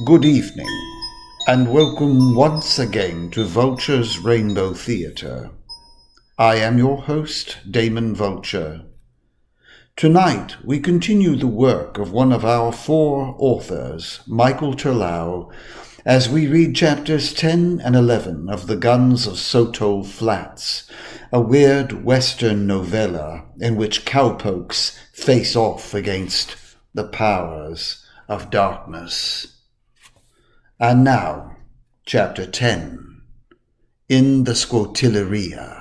Good evening, and welcome once again to Vulture's Rainbow Theatre. I am your host, Damon Vulture. Tonight we continue the work of one of our four authors, Michael Terlouw, as we read chapters 10 and 11 of the Guns of Sotol Flats, a weird Western novella in which cowpokes face off against the powers of darkness. And now, Chapter 10, In the Squotileria.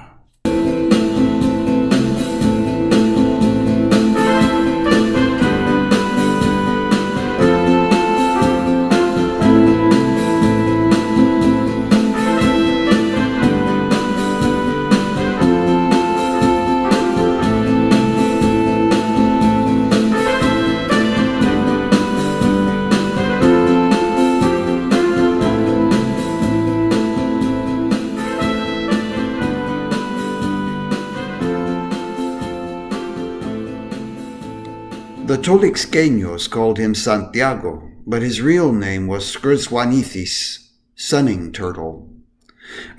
The Tolixqueños called him Santiago, but his real name was Squotil, sunning turtle.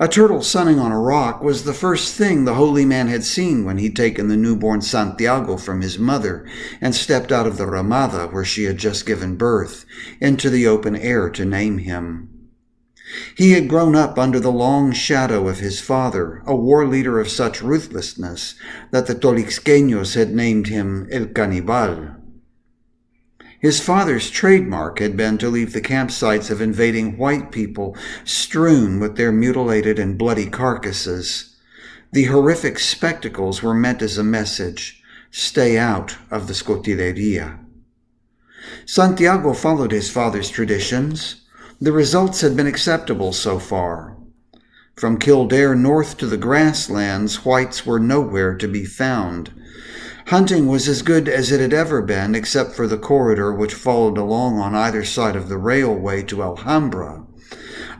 A turtle sunning on a rock was the first thing the holy man had seen when he'd taken the newborn Santiago from his mother and stepped out of the ramada where she had just given birth into the open air to name him. He had grown up under the long shadow of his father, a war leader of such ruthlessness that the Tolixqueños had named him El Canibal. His father's trademark had been to leave the campsites of invading white people strewn with their mutilated and bloody carcasses. The horrific spectacles were meant as a message: stay out of the Squotileria. Santiago followed his father's traditions. The results had been acceptable so far. From Kildare north to the grasslands, whites were nowhere to be found. Hunting was as good as it had ever been, except for the corridor which followed along on either side of the railway to Alhambra.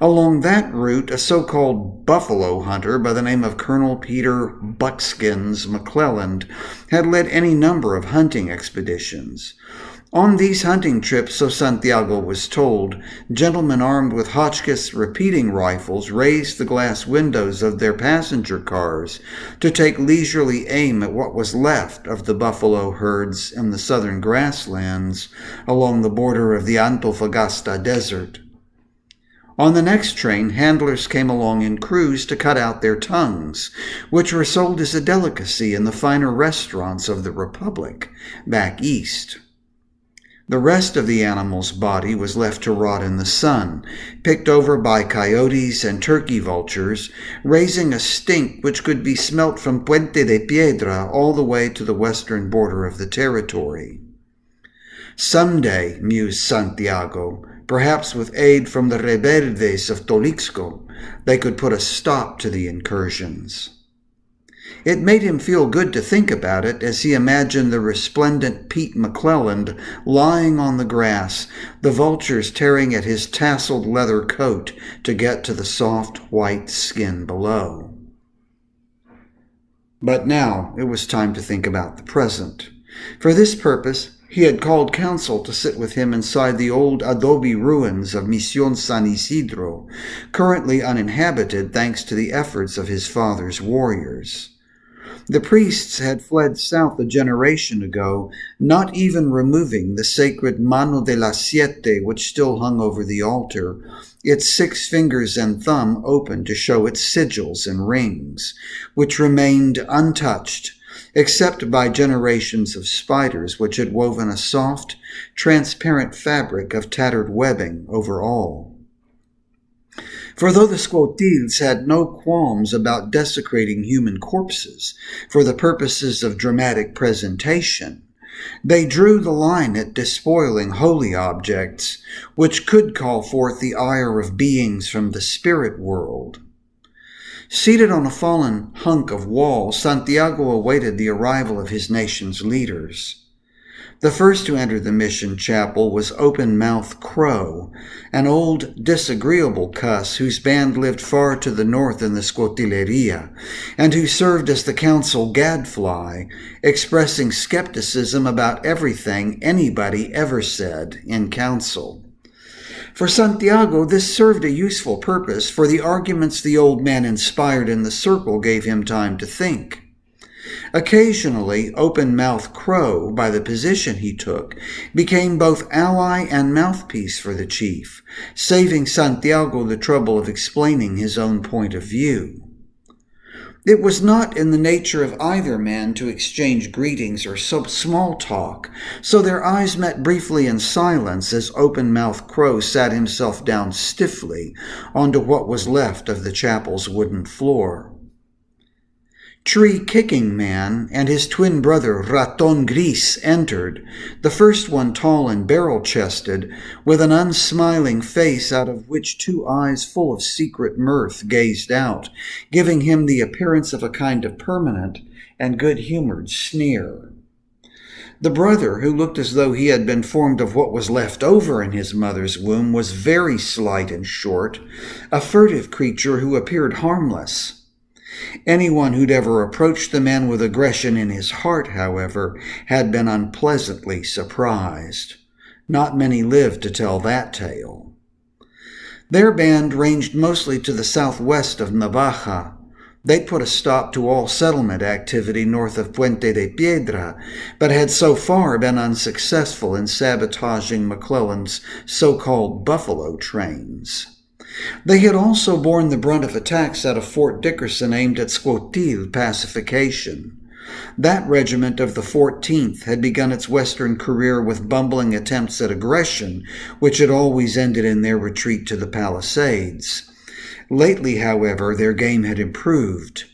Along that route, a so-called buffalo hunter by the name of Colonel Peter Buckskins McClelland had led any number of hunting expeditions. On these hunting trips, so Santiago was told, gentlemen armed with Hotchkiss repeating rifles raised the glass windows of their passenger cars to take leisurely aim at what was left of the buffalo herds in the southern grasslands along the border of the Antofagasta Desert. On the next train, handlers came along in crews to cut out their tongues, which were sold as a delicacy in the finer restaurants of the Republic back east. The rest of the animal's body was left to rot in the sun, picked over by coyotes and turkey vultures, raising a stink which could be smelt from Puente de Piedra all the way to the western border of the territory. Someday, mused Santiago, perhaps with aid from the rebeldes of Tolixco, they could put a stop to the incursions. It made him feel good to think about it as he imagined the resplendent Pete McClelland lying on the grass, the vultures tearing at his tasseled leather coat to get to the soft white skin below. But now it was time to think about the present. For this purpose, he had called council to sit with him inside the old adobe ruins of Misión San Isidro, currently uninhabited thanks to the efforts of his father's warriors. The priests had fled south a generation ago, not even removing the sacred Mano de las Siete which still hung over the altar, its 6 fingers and thumb open to show its sigils and rings, which remained untouched, except by generations of spiders which had woven a soft, transparent fabric of tattered webbing over all. For though the Squotils had no qualms about desecrating human corpses for the purposes of dramatic presentation, they drew the line at despoiling holy objects, which could call forth the ire of beings from the spirit world. Seated on a fallen hunk of wall, Santiago awaited the arrival of his nation's leaders. The first to enter the mission chapel was Open-Mouth Crow, an old, disagreeable cuss whose band lived far to the north in the Squotileria, and who served as the council gadfly, expressing skepticism about everything anybody ever said in council. For Santiago, this served a useful purpose, for the arguments the old man inspired in the circle gave him time to think. Occasionally, Open-Mouth Crow, by the position he took, became both ally and mouthpiece for the chief, saving Santiago the trouble of explaining his own point of view. It was not in the nature of either man to exchange greetings or small talk, so their eyes met briefly in silence as Open-Mouth Crow sat himself down stiffly onto what was left of the chapel's wooden floor. Tree-Kicking Man and his twin brother Raton Gris entered, the first one tall and barrel-chested, with an unsmiling face out of which two eyes full of secret mirth gazed out, giving him the appearance of a kind of permanent and good-humored sneer. The brother, who looked as though he had been formed of what was left over in his mother's womb, was very slight and short, a furtive creature who appeared harmless. Anyone who'd ever approached the man with aggression in his heart, however, had been unpleasantly surprised. Not many lived to tell that tale. Their band ranged mostly to the southwest of Navaja. They'd put a stop to all settlement activity north of Puente de Piedra, but had so far been unsuccessful in sabotaging McClellan's so-called buffalo trains. They had also borne the brunt of attacks out of Fort Dickerson aimed at Squotil pacification. That regiment of the 14th had begun its western career with bumbling attempts at aggression, which had always ended in their retreat to the Palisades. Lately, however, their game had improved.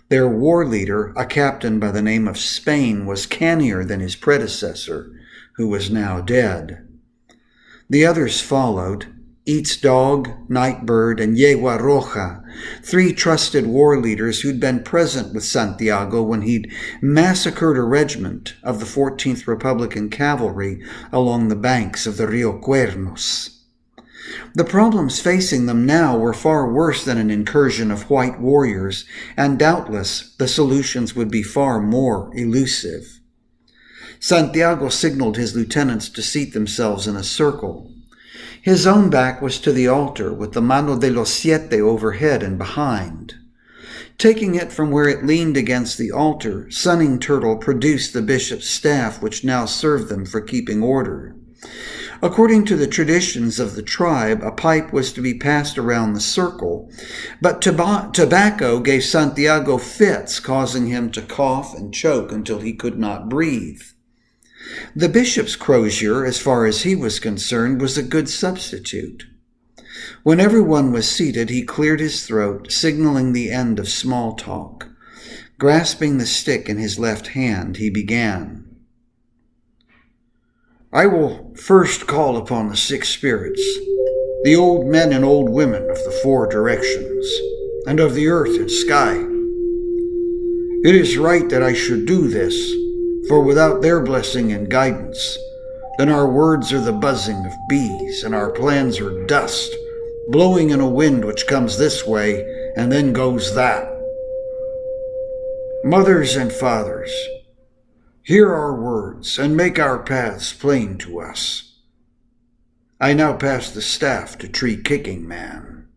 Their war leader, a captain by the name of Spain, was cannier than his predecessor, who was now dead. The others followed. Eats Dog, Nightbird, and Yegua Roja, three trusted war leaders who'd been present with Santiago when he'd massacred a regiment of the 14th Republican Cavalry along the banks of the Rio Cuernos. The problems facing them now were far worse than an incursion of white warriors, and doubtless the solutions would be far more elusive. Santiago signaled his lieutenants to seat themselves in a circle. His own back was to the altar, with the Mano de los Siete overhead and behind. Taking it from where it leaned against the altar, Sunning Turtle produced the bishop's staff, which now served them for keeping order. According to the traditions of the tribe, a pipe was to be passed around the circle, but tobacco gave Santiago fits, causing him to cough and choke until he could not breathe. The bishop's crozier, as far as he was concerned, was a good substitute. When everyone was seated, he cleared his throat, signaling the end of small talk. Grasping the stick in his left hand, he began. I will first call upon the six spirits, the old men and old women of the four directions, and of the earth and sky. It is right that I should do this, for without their blessing and guidance, then our words are the buzzing of bees, and our plans are dust, blowing in a wind which comes this way and then goes that. Mothers and fathers, hear our words and make our paths plain to us. I now pass the staff to Tree-Kicking Man.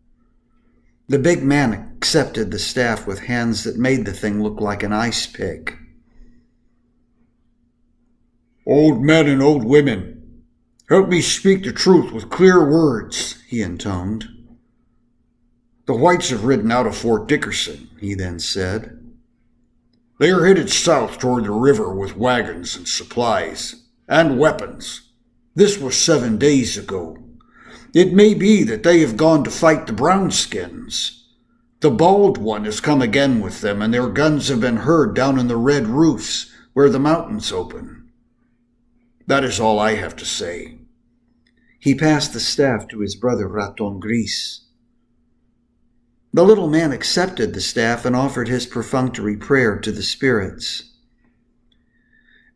The big man accepted the staff with hands that made the thing look like an ice pick. Old men and old women, help me speak the truth with clear words, he intoned. The whites have ridden out of Fort Dickerson, he then said. They are headed south toward the river with wagons and supplies, and weapons. This was 7 days ago. It may be that they have gone to fight the brownskins. The bald one has come again with them, and their guns have been heard down in the red roofs where the mountains open. That is all I have to say. He passed the staff to his brother Raton Gris. The little man accepted the staff and offered his perfunctory prayer to the spirits.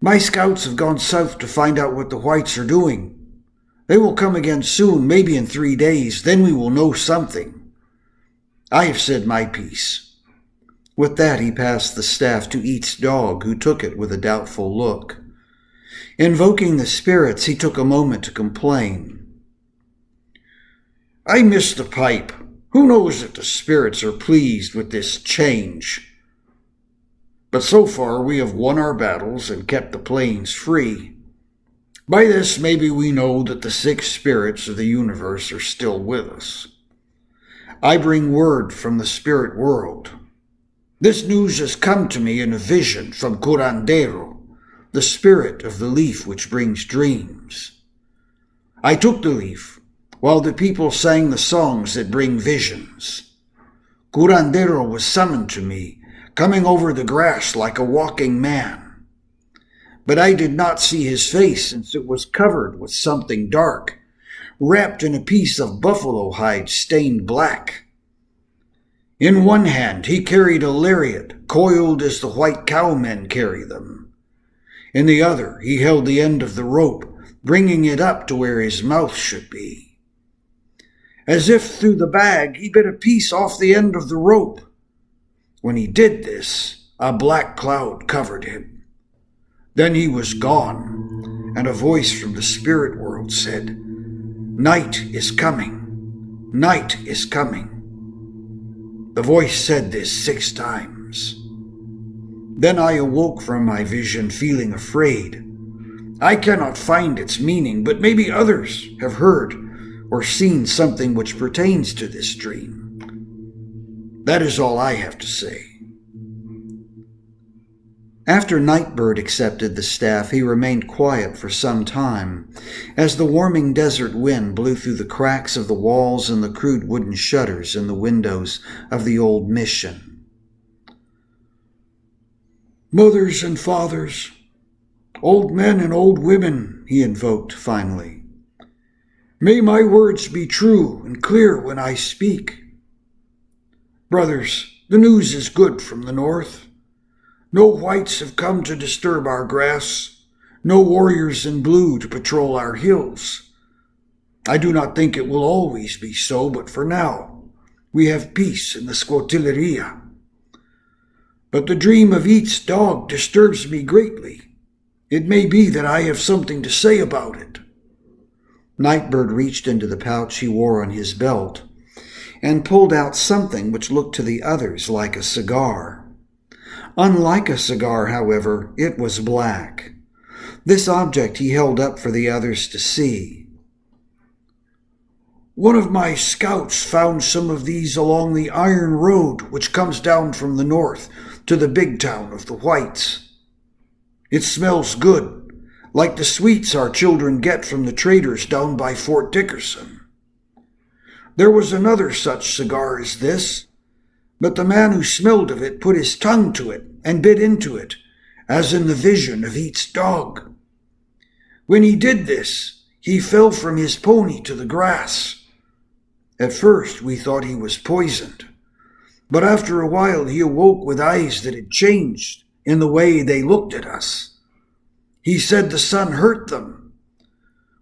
My scouts have gone south to find out what the whites are doing. They will come again soon, maybe in 3 days. Then we will know something. I have said my piece. With that, he passed the staff to Eats Dog, who took it with a doubtful look. Invoking the spirits, he took a moment to complain. I miss the pipe. Who knows if the spirits are pleased with this change? But so far we have won our battles and kept the plains free. By this maybe we know that the 6 spirits of the universe are still with us. I bring word from the spirit world. This news has come to me in a vision from curandero, the spirit of the leaf which brings dreams. I took the leaf, while the people sang the songs that bring visions. Curandero was summoned to me, coming over the grass like a walking man. But I did not see his face, since it was covered with something dark, wrapped in a piece of buffalo hide stained black. In one hand he carried a lariat, coiled as the white cowmen carry them. In the other he held the end of the rope, bringing it up to where his mouth should be. As if through the bag he bit a piece off the end of the rope. When he did this, a black cloud covered him. Then he was gone, and a voice from the spirit world said, "Night is coming. Night is coming." The voice said this 6 times. Then I awoke from my vision feeling afraid. I cannot find its meaning, but maybe others have heard or seen something which pertains to this dream. That is all I have to say. After Nightbird accepted the staff, he remained quiet for some time, as the warming desert wind blew through the cracks of the walls and the crude wooden shutters in the windows of the old mission. "Mothers and fathers, old men and old women," he invoked finally. "May my words be true and clear when I speak. Brothers, the news is good from the north. No whites have come to disturb our grass, no warriors in blue to patrol our hills. I do not think it will always be so, but for now, we have peace in the Squotilleria. But the dream of Eat's dog disturbs me greatly. It may be that I have something to say about it." Nightbird reached into the pouch he wore on his belt and pulled out something which looked to the others like a cigar. Unlike a cigar, however, it was black. This object he held up for the others to see. "One of my scouts found some of these along the iron road which comes down from the north to the big town of the whites. It smells good, like the sweets our children get from the traders down by Fort Dickerson. There was another such cigar as this, but the man who smelled of it put his tongue to it and bit into it, as in the vision of Eat's dog. When he did this, he fell from his pony to the grass. At first we thought he was poisoned, but after a while he awoke with eyes that had changed in the way they looked at us. He said the sun hurt them.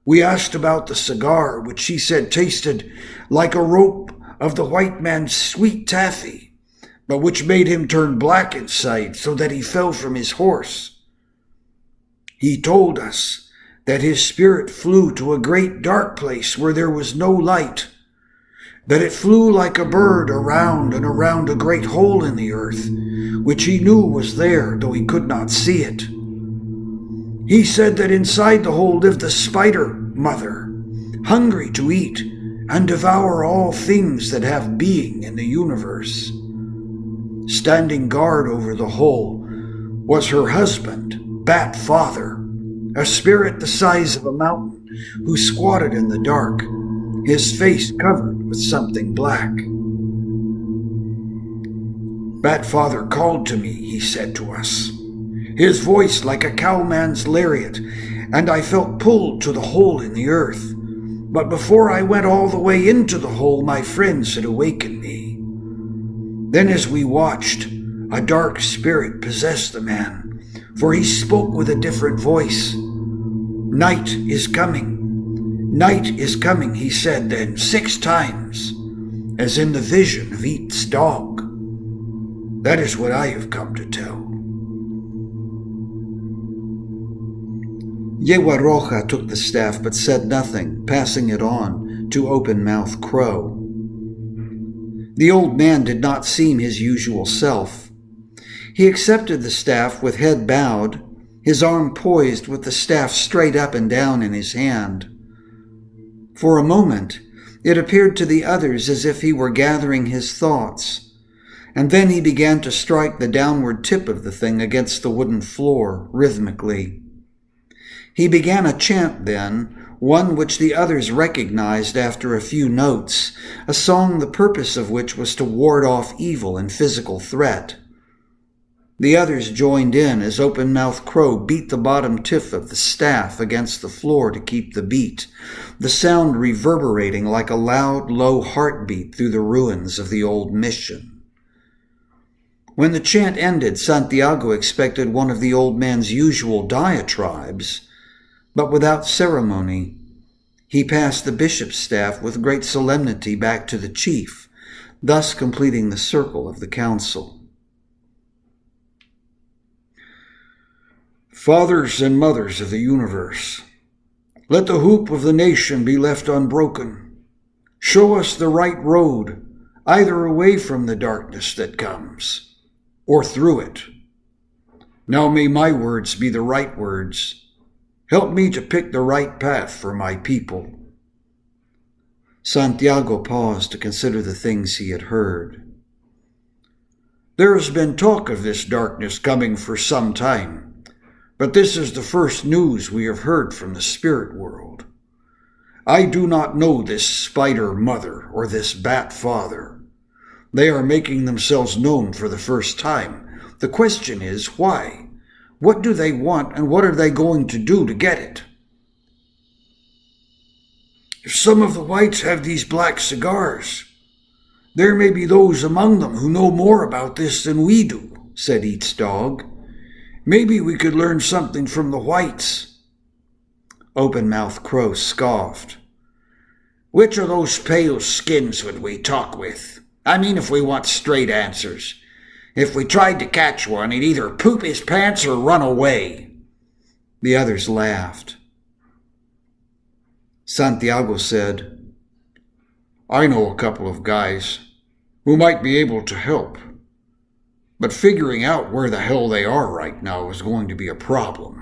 We asked about the cigar, which he said tasted like a rope of the white man's sweet taffy, but which made him turn black inside so that he fell from his horse. He told us that his spirit flew to a great dark place where there was no light, that it flew like a bird around and around a great hole in the earth, which he knew was there, though he could not see it. He said that inside the hole lived the spider mother, hungry to eat and devour all things that have being in the universe. Standing guard over the hole was her husband, Bat Father, a spirit the size of a mountain who squatted in the dark, his face covered with something black. Bat Father called to me, he said to us, his voice like a cowman's lariat, and I felt pulled to the hole in the earth. But before I went all the way into the hole, my friends had awakened me. Then as we watched, a dark spirit possessed the man, for he spoke with a different voice. "Night is coming. Night is coming," he said then 6 times, as in the vision of Eat's dog. That is what I have come to tell. Yegua Roja took the staff but said nothing, passing it on to Open-Mouth Crow. The old man did not seem his usual self. He accepted the staff with head bowed, his arm poised with the staff straight up and down in his hand. For a moment, it appeared to the others as if he were gathering his thoughts, and then he began to strike the downward tip of the thing against the wooden floor, rhythmically. He began a chant then, one which the others recognized after a few notes, a song the purpose of which was to ward off evil and physical threat. The others joined in as Open-Mouth Crow beat the bottom tip of the staff against the floor to keep the beat, the sound reverberating like a loud, low heartbeat through the ruins of the old mission. When the chant ended, Santiago expected one of the old man's usual diatribes, but without ceremony, he passed the bishop's staff with great solemnity back to the chief, thus completing the circle of the council. Fathers and mothers of the universe, let the hoop of the nation be left unbroken. Show us the right road, either away from the darkness that comes, or through it. Now may my words be the right words. Help me to pick the right path for my people. Santiago paused to consider the things he had heard. There has been talk of this darkness coming for some time, but this is the first news we have heard from the spirit world. I do not know this spider mother or this bat father. They are making themselves known for the first time. The question is, why? What do they want, and what are they going to do to get it? If some of the whites have these black cigars, there may be those among them who know more about this than we do, said Eats Dog. Maybe we could learn something from the whites. Open-Mouth Crow scoffed. Which of those pale skins would we talk with? I mean, if we want straight answers. If we tried to catch one, he'd either poop his pants or run away. The others laughed. Santiago said, I know a couple of guys who might be able to help, but figuring out where the hell they are right now is going to be a problem.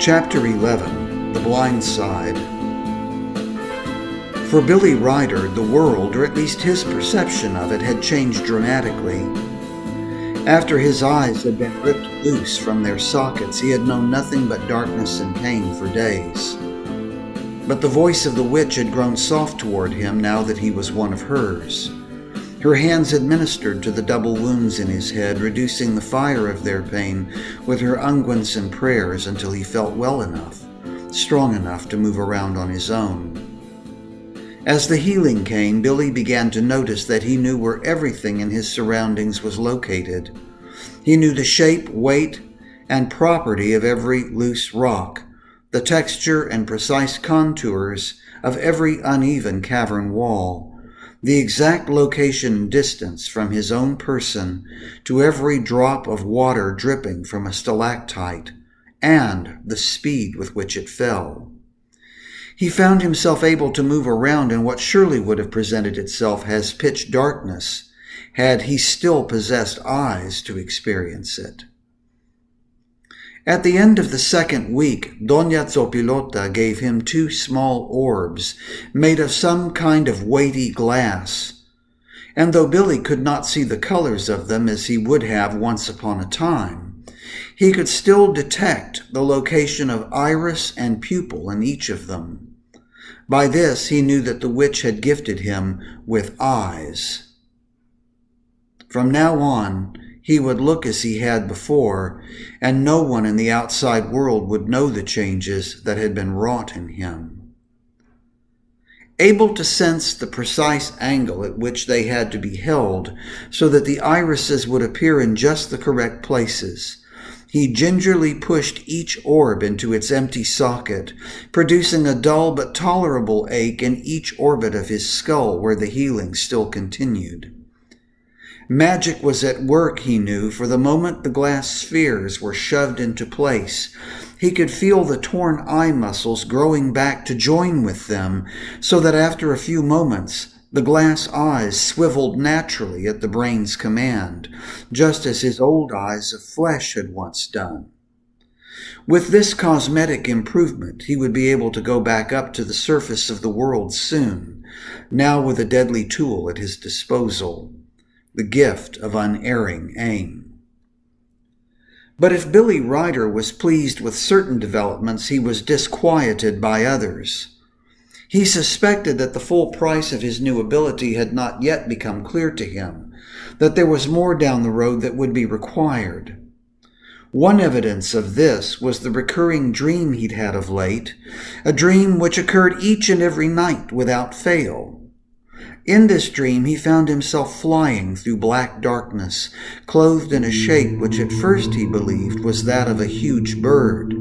Chapter 11, The Blind Side. For Billy Ryder, the world, or at least his perception of it, had changed dramatically. After his eyes had been ripped loose from their sockets, he had known nothing but darkness and pain for days. But the voice of the witch had grown soft toward him now that he was one of hers. Her hands administered to the double wounds in his head, reducing the fire of their pain with her unguents and prayers until he felt well enough, strong enough to move around on his own. As the healing came, Billy began to notice that he knew where everything in his surroundings was located. He knew the shape, weight, and property of every loose rock, the texture and precise contours of every uneven cavern wall, the exact location and distance from his own person to every drop of water dripping from a stalactite, and the speed with which it fell. He found himself able to move around in what surely would have presented itself as pitch darkness, had he still possessed eyes to experience it. At the end of the second week, Doña Zopilota gave him 2 small orbs made of some kind of weighty glass, and though Billy could not see the colors of them as he would have once upon a time, he could still detect the location of iris and pupil in each of them. By this he knew that the witch had gifted him with eyes. From now on, he would look as he had before, and no one in the outside world would know the changes that had been wrought in him. Able to sense the precise angle at which they had to be held so that the irises would appear in just the correct places, He gingerly pushed each orb into its empty socket, producing a dull but tolerable ache in each orbit of his skull where the healing still continued. Magic was at work, he knew, for the moment the glass spheres were shoved into place, he could feel the torn eye muscles growing back to join with them, so that after a few moments, the glass eyes swiveled naturally at the brain's command, just as his old eyes of flesh had once done. With this cosmetic improvement, he would be able to go back up to the surface of the world soon, now with a deadly tool at his disposal, the gift of unerring aim. But if Billy Ryder was pleased with certain developments, he was disquieted by others. He suspected that the full price of his new ability had not yet become clear to him, that there was more down the road that would be required. One evidence of this was the recurring dream he'd had of late, a dream which occurred each and every night without fail. In this dream he found himself flying through black darkness, clothed in a shape which at first he believed was that of a huge bird.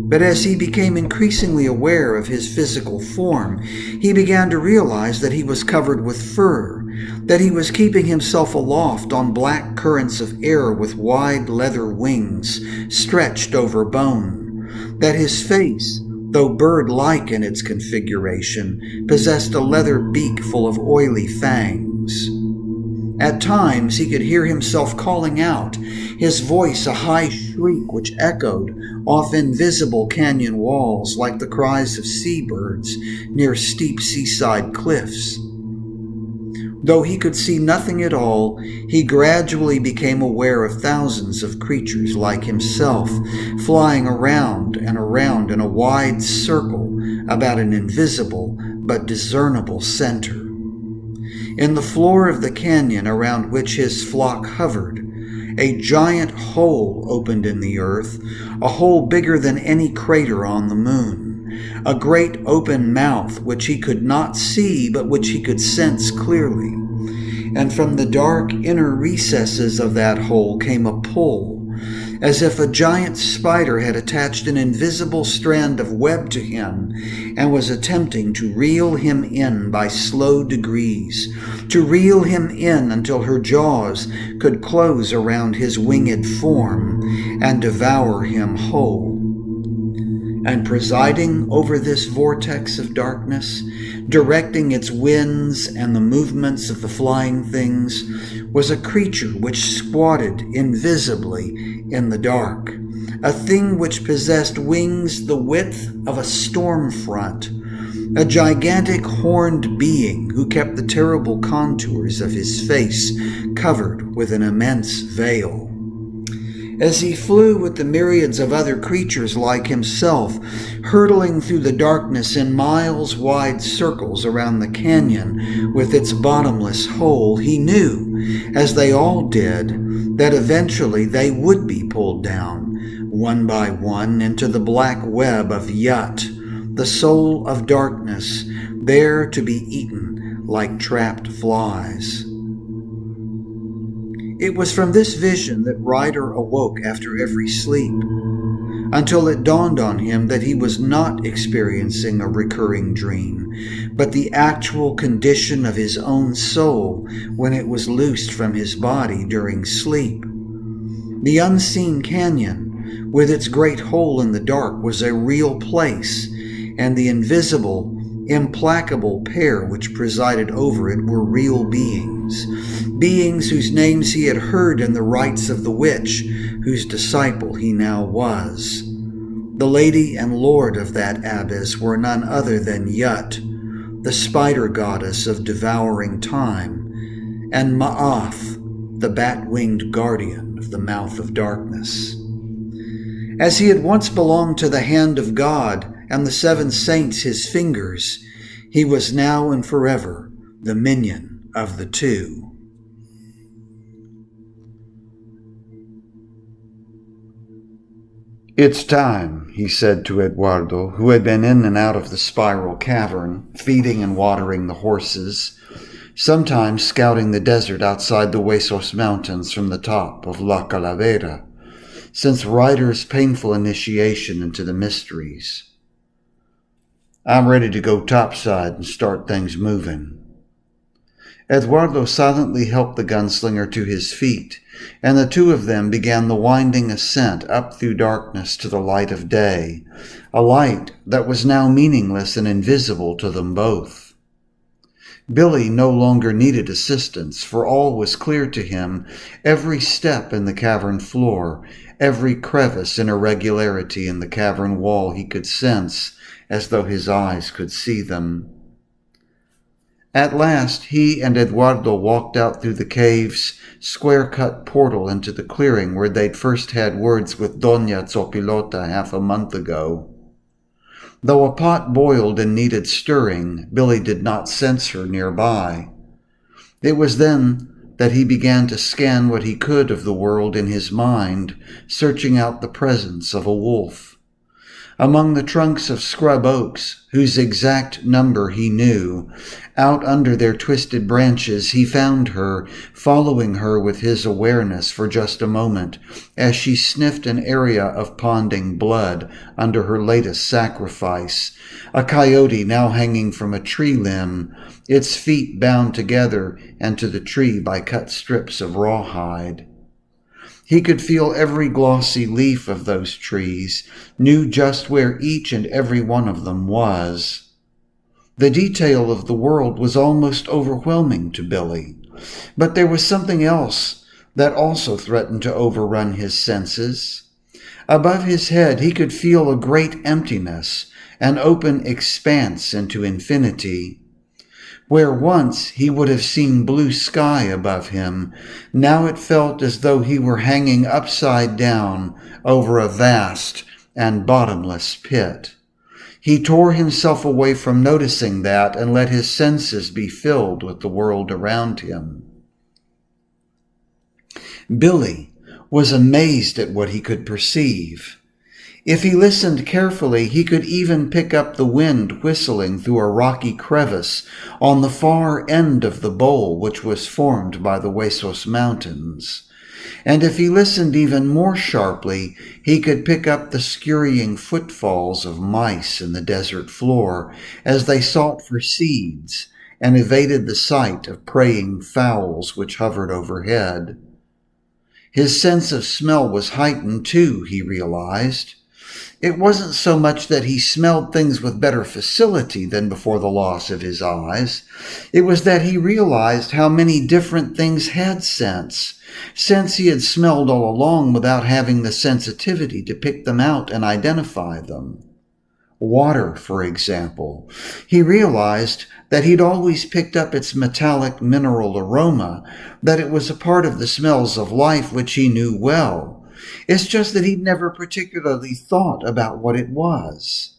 But as he became increasingly aware of his physical form, he began to realize that he was covered with fur, that he was keeping himself aloft on black currents of air with wide leather wings stretched over bone, that his face, though bird-like in its configuration, possessed a leather beak full of oily fangs. At times he could hear himself calling out, his voice a high shriek which echoed off invisible canyon walls like the cries of seabirds near steep seaside cliffs. Though he could see nothing at all, he gradually became aware of thousands of creatures like himself, flying around and around in a wide circle about an invisible but discernible center. In the floor of the canyon around which his flock hovered, a giant hole opened in the earth, a hole bigger than any crater on the moon. A great open mouth which he could not see but which he could sense clearly. And from the dark inner recesses of that hole came a pull, as if a giant spider had attached an invisible strand of web to him and was attempting to reel him in by slow degrees, to reel him in until her jaws could close around his winged form and devour him whole. And presiding over this vortex of darkness, directing its winds and the movements of the flying things, was a creature which squatted invisibly in the dark, a thing which possessed wings the width of a storm front, a gigantic horned being who kept the terrible contours of his face covered with an immense veil. As he flew with the myriads of other creatures like himself, hurtling through the darkness in miles-wide circles around the canyon with its bottomless hole, he knew, as they all did, that eventually they would be pulled down, one by one, into the black web of Yut, the soul of darkness, there to be eaten like trapped flies. It was from this vision that Ryder awoke after every sleep, until it dawned on him that he was not experiencing a recurring dream, but the actual condition of his own soul when it was loosed from his body during sleep. The unseen canyon, with its great hole in the dark, was a real place, and the invisible, implacable pair which presided over it were real beings, beings whose names he had heard in the rites of the witch, whose disciple he now was. The lady and lord of that abyss were none other than Yut, the spider goddess of devouring time, and Ma'ath, the bat-winged guardian of the mouth of darkness. As he had once belonged to the hand of God and the seven saints his fingers, he was now and forever the minion of the two. "It's time," he said to Eduardo, who had been in and out of the spiral cavern, feeding and watering the horses, sometimes scouting the desert outside the Huesos Mountains from the top of La Calavera. since Ryder's painful initiation into the mysteries. I'm ready to go topside and start things moving. Eduardo silently helped the gunslinger to his feet, and the two of them began the winding ascent up through darkness to the light of day, a light that was now meaningless and invisible to them both. Billy no longer needed assistance, for all was clear to him, every step in the cavern floor, every crevice and irregularity in the cavern wall he could sense, as though his eyes could see them. At last he and Eduardo walked out through the cave's square-cut portal into the clearing where they'd first had words with Doña Zopilota half a month ago. Though a pot boiled and needed stirring, Billy did not sense her nearby. It was then that he began to scan what he could of the world in his mind, searching out the presence of a wolf. Among the trunks of scrub oaks, whose exact number he knew, out under their twisted branches he found her, following her with his awareness for just a moment, as she sniffed an area of ponding blood under her latest sacrifice, a coyote now hanging from a tree limb, its feet bound together and to the tree by cut strips of rawhide. He could feel every glossy leaf of those trees, knew just where each and every one of them was. The detail of the world was almost overwhelming to Billy, but there was something else that also threatened to overrun his senses. Above his head he could feel a great emptiness, an open expanse into infinity. Where once he would have seen blue sky above him, now it felt as though he were hanging upside down over a vast and bottomless pit. He tore himself away from noticing that and let his senses be filled with the world around him. Billy was amazed at what he could perceive. If he listened carefully, he could even pick up the wind whistling through a rocky crevice on the far end of the bowl which was formed by the Huesos Mountains. And if he listened even more sharply, he could pick up the scurrying footfalls of mice in the desert floor as they sought for seeds and evaded the sight of preying fowls which hovered overhead. His sense of smell was heightened too, he realized. It wasn't so much that he smelled things with better facility than before the loss of his eyes. It was that he realized how many different things had sense he had smelled all along without having the sensitivity to pick them out and identify them. Water, for example. He realized that he'd always picked up its metallic mineral aroma, that it was a part of the smells of life which he knew well. It's just that he'd never particularly thought about what it was.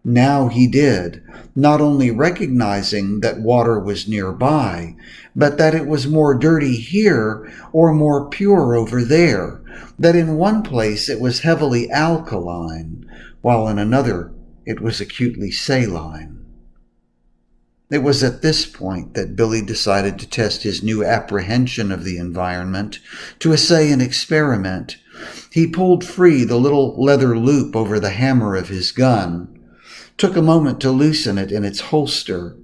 Now he did, not only recognizing that water was nearby, but that it was more dirty here or more pure over there, that in one place it was heavily alkaline, while in another it was acutely saline. It was at this point that Billy decided to test his new apprehension of the environment, to essay an experiment. He pulled free the little leather loop over the hammer of his gun, took a moment to loosen it in its holster.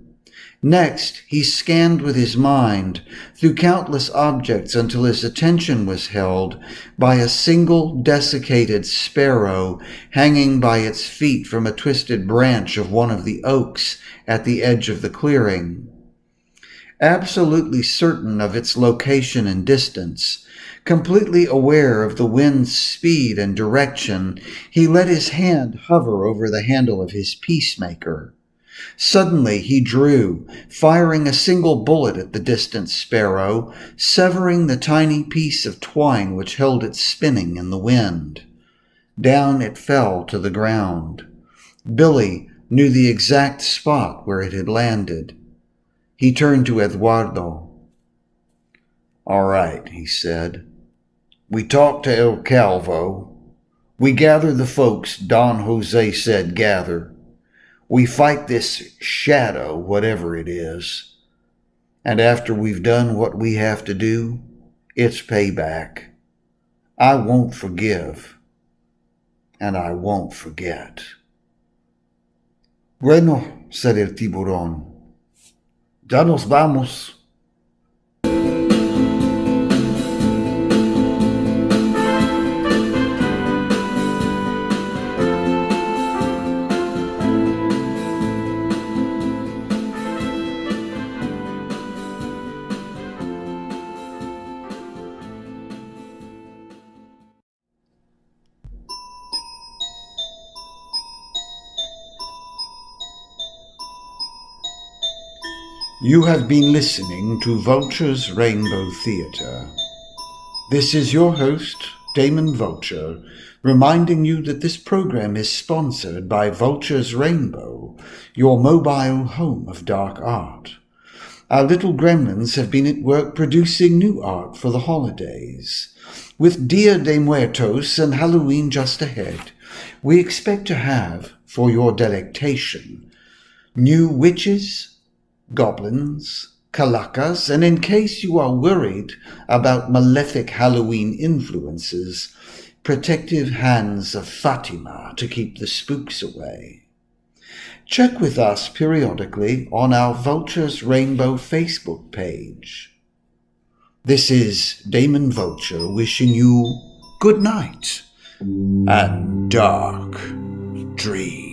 Next, he scanned with his mind through countless objects until his attention was held by a single desiccated sparrow hanging by its feet from a twisted branch of one of the oaks at the edge of the clearing. Absolutely certain of its location and distance, completely aware of the wind's speed and direction, he let his hand hover over the handle of his peacemaker. Suddenly he drew, firing a single bullet at the distant sparrow, severing the tiny piece of twine which held it spinning in the wind. Down it fell to the ground. Billy knew the exact spot where it had landed. He turned to Eduardo. "All right," he said. "We talked to El Calvo. We gather the folks Don Jose said gather. We fight this shadow, whatever it is. And after we've done what we have to do, it's payback. I won't forgive. and I won't forget." "Bueno", said el tiburón, "ya nos vamos." You have been listening to Vulture's Rainbow Theatre. This is your host, Damon Vulture, reminding you that this program is sponsored by Vulture's Rainbow, your mobile home of dark art. Our little gremlins have been at work producing new art for the holidays. With Dia de Muertos and Halloween just ahead, we expect to have, for your delectation, new witches, goblins, kalacas, and in case you are worried about malefic Halloween influences, protective hands of Fatima to keep the spooks away. Check with us periodically on our Vulture's Rainbow Facebook page. This is Damon Vulture wishing you good night and dark dreams.